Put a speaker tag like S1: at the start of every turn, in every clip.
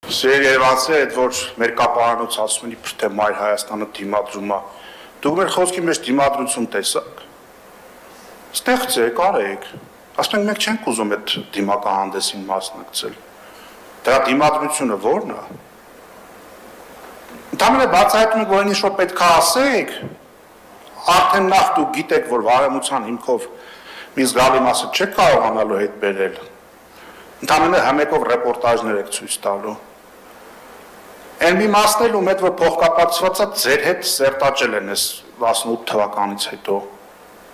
S1: Սեր Երևանցի այդ որ մեր կապարանոց ասում են իբր թե մայր Հայաստանը դիմադրում է։ Դուք մեր խոսքի մեջ դիմադրություն տեսաք։ Ստեղծեք, արեք։ Ասում ենք մենք չենք ուզում այդ դիմակահանդեսին մասնակցել։ Դրա դիմադրությունը ո՞րն է։ Ընդհանրապես բացահայտում եք, որ ինչ որ պետք է ասեք, արդեն նախ դուք գիտեք, որ վարեմության հիմքով մի զգալի մասը չեք կարողանալու հետ բերել։ Ընդհանրապես համեկով ռեպորտաժներ եք ցույց տալու։ Այն մի մասն էլ ում հետ որ փոխկապակցվածա ձեր հետ սերտաճել են այս 18 թվականից հետո։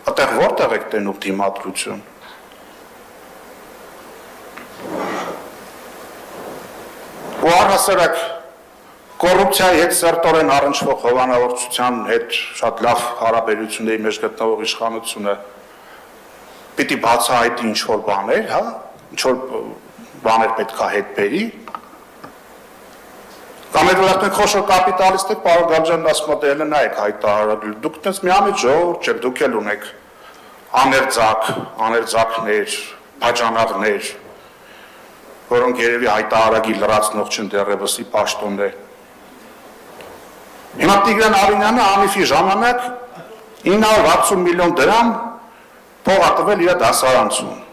S1: Այդտեղ որտեղ եք տենում դիմադրություն։ Ու առհասարակ կոռուպցիայի հետ սերտորեն առնչվող հովանավորչության հետ շատ լավ հարաբերությունների մեջ գտնվող իշխանությունը պիտի բացահայտի ինչ-որ բաներ, հա, ինչ-որ բաներ պետք է հետ բերի։ Կամ այդ որ ասում խոշոր կապիտալիստ եք, պարոն Գալջյանն ասում է դե հենց նա եք հայտարարել։ Դուք տես միամիտ ժողովուրդ չեք, դուք էլ ունեք աներձակներ, բաժանաղներ, որոնք երևի հայտարարագի լրացնող չեն դեռևս ի պաշտոն է։ Հիմա Տիգրան Արինյանը անիվի ժամանակ 960 միլիոն դրամ փող է տվել իր դասարանցուն։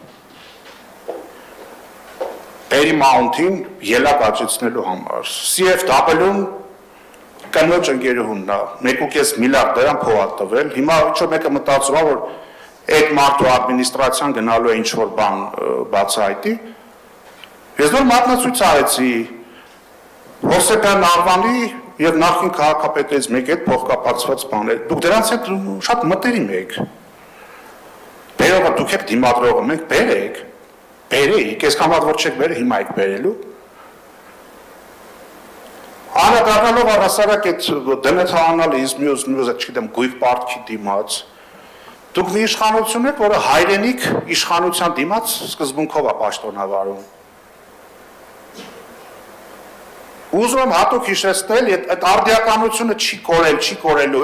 S1: Paramount-ին ելակ աճեցնելու համար։ CFW-ն կնոջ ընկերուհունն է 1.5 միլիարդ դրամ փող է տվել։ Հիմա ինչ-որ մեկը մտածում է, որ այդ մարդու ադմինիստրացիան գնալու է ինչ-որ բան բացահայտի։ Ես նոր մատնացույց արեցի Հովսեփյան Նարվանի եւ նախին քաղաքապետից մեկի հետ փոխկապակցված բաներ։ Դուք դրանց հետ շատ մտերիմ եք։ Բերողը դուք եք դիմադրողը, մենք բերեք։ Բերեիք, ես կամ որ չեք բերել, հիմա եք բերելու։ Անդրադառնալով առհասարակ այդ դեմեթանալիզմ, չգիտեմ, գույք պարտքի դիմաց, դուք մի իշխանություն եք, որը հայրենիք իշխանության դիմաց սկզբունքով է պաշտոնավարում։ Ուզում եմ հատուկ հիշեցնել, այդ արդիականությունը չի կորելու,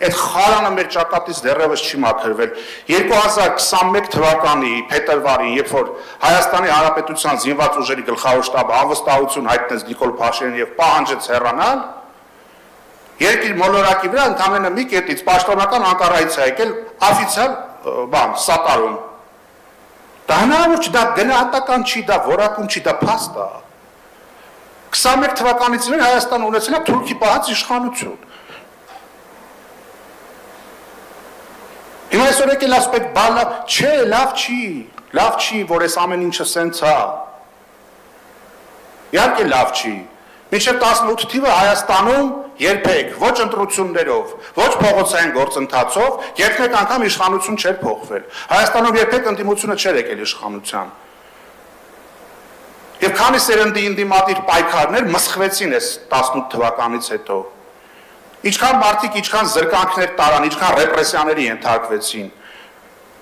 S1: այդ խարանը մեր ճակատից դեռևս չի մաքրվել։ 2021 թվականի փետրվարին, երբ որ Հայաստանի Հանրապետության զինված ուժերի գլխավոր շտաբը անվստահություն հայտնեց Նիկոլ Փաշինյանին եւ պահանջեց հեռանալ, երկիր մոլորակի վրա ընդամենը մի կետից պաշտոնական Անկարայից է եկել օֆիցիալ բան, սատարում։ Դա հնարավոր չի, դա գնահատական չի, դա որակում չի, դա փաստ է։ 21 թվականից վեր Հայաստանը ունեցել է թուրքի պահած իշխանություն։ Հիմա այսօր եկել ասում եք բալա, չէ, լավ չի, որ այս ամեն ինչը սենց է։ Իհարկե լավ չի։ Մինչև 18 թիվը Հայաստանում երբեք ոչ ընտրություններով, ոչ փողոցային գործընթացով երբեք անգամ իշխանություն չէր փոխվել։ Հայաստանում երբեք ընդդիմությունը չէր եկել իշխանության։ Եվ քանի սերնդի ինդիմատիր պայքարներ մսխվեցին այս 18 թվականից հետո։ Ինչքան մարդիկ, ինչքան զրկանքներ տարան, ինչքան ռեպրեսիաների ենթարկվեցին։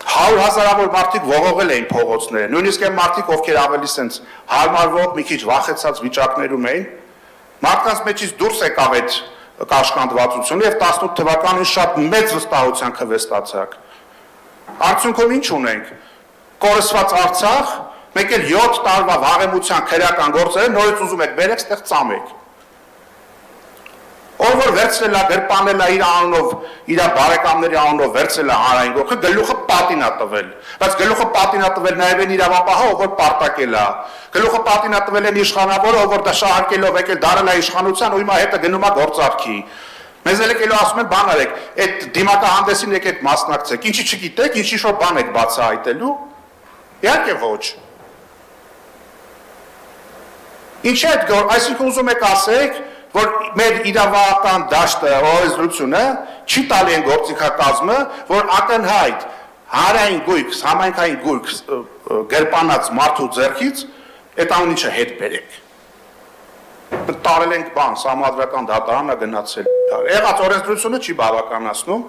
S1: 100,000-ավոր մարդիկ ողողել էին փողոցները, նույնիսկ այն մարդիկ, ովքեր ավելի սենց հարմարվող, մի քիչ վախեցած վիճակներում էին, մարդկանց մեջից դուրս եկավ այդ կաշկանդվածությունը եւ 18 թվականին շատ մեծ վստահության քվեստացակ։ Արդյունքում ինչ ունենք։ Կորսված Արցախ, մեկ էլ 7 տարվա վաղեմության քրեական գործերը նորից ուզում եք բերեք, ստեղ ծամեք։ Ով որ վերցրել է, գրպանել է իր անունով, իր բարեկամների անունով վերցրել է հանրային գործը, գլուխը պատին է տվել։ Բայց գլուխը պատին է տվել նաև այն իրավապահը, ով որ պարտակել է։ Գլուխը պատին է տվել այն իշխանավորը, ով որ դա շահարկելով եկել դարել է իշխանության ու հիմա հետը գնում է գործարքի։ Մեզ էլ եկել ասում են բան արեք, այդ դիմակահանդեսին եկեք մասնակցեք։ Ինչի չգիտեք, ինչի շո բան եք բացահայտելու։ Իհարկե ոչ։ Ինչ է այդ գործ, այսինքն ուզում եք ասեք, որ մեր իրավական դաշտը, օրենսդրությունը չի տալի այն գործիքակազմը, որ ակնհայտ հանրային գույք, համայնքային գույք գրպանած մարդու ձեռքից այդ ամեն ինչը հետ բերեք։ Տարել ենք բան, սահմանադրական դատարանը գնացել։ Եղած օրենսդրությունը չի բավականացնում։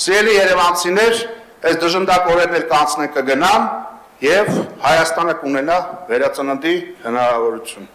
S1: Սիրելի երևանցիներ, այս դժնդակ օրերն էլ կանցնեն կգնան եւ Հայաստանը կունենա վերածննդի հնարավորություն։